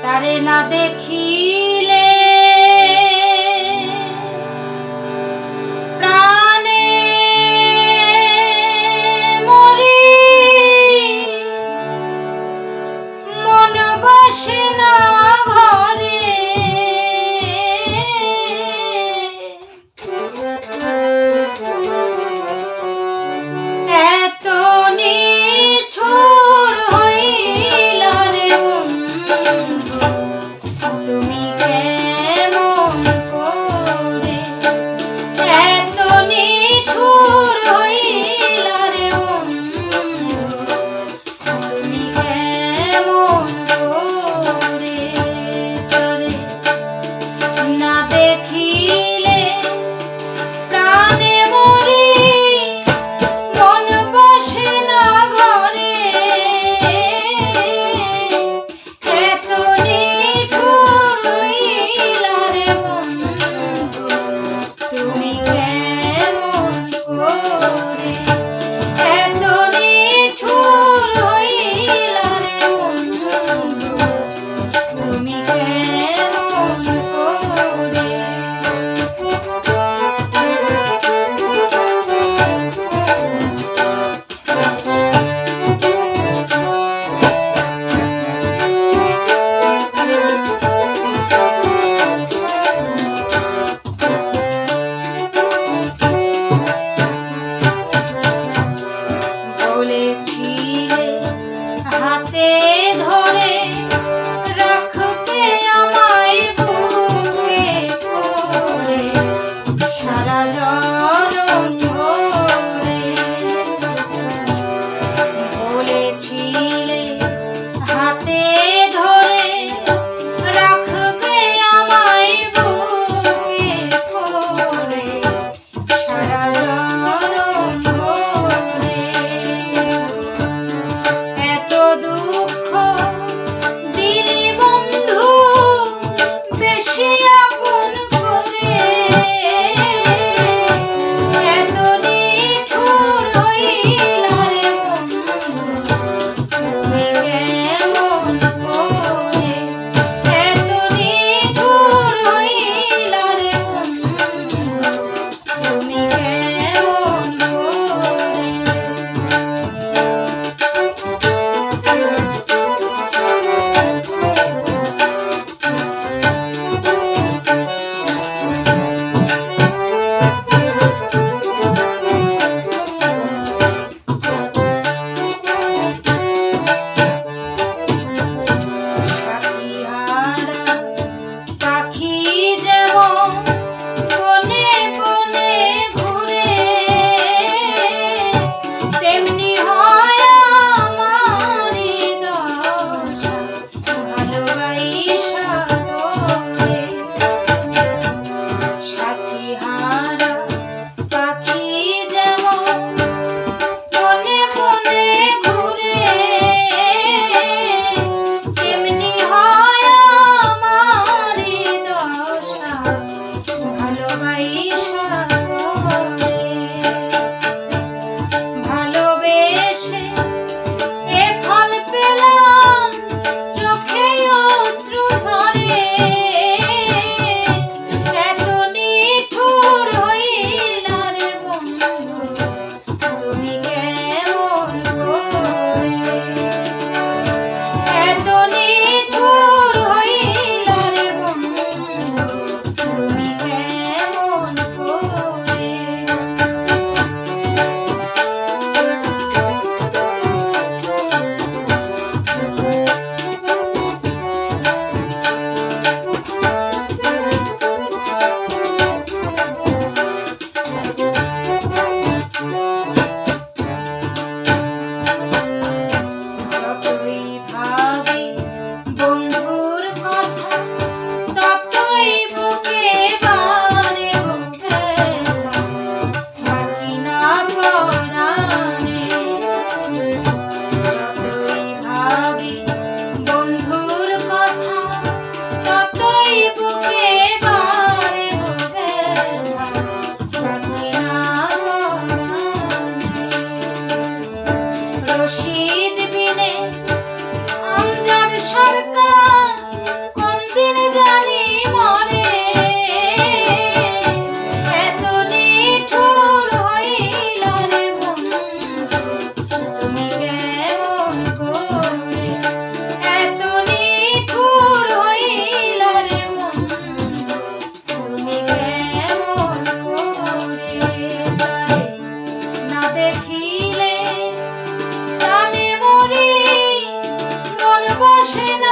তারে না দেখিলে প্রাণে মরি, মন বসে না ঘরে। এত নিঠুর হইলা রে বন্ধু, তুমি কেমন করে। এত নিঠুর হইলা রে বন্ধু, তুমি কেমন করে। তরে না দেখিলে প্রাণে মরি, মন বসে না ঘরে। এত নিঠুর হইলা রে বন্ধু, তুমি কেমন করে। এত নিঠুর হইলা রে বন্ধু, তুমি কেমন করে। বলেছিলে হাতে ধরে রাখবে আমায় বুকে করে সারা জনম ধরে। বলেছিলে হাতে ধরে রাখবে আমায় বুকে করে সারা জনম ধরে। এত দুঃখ আসে না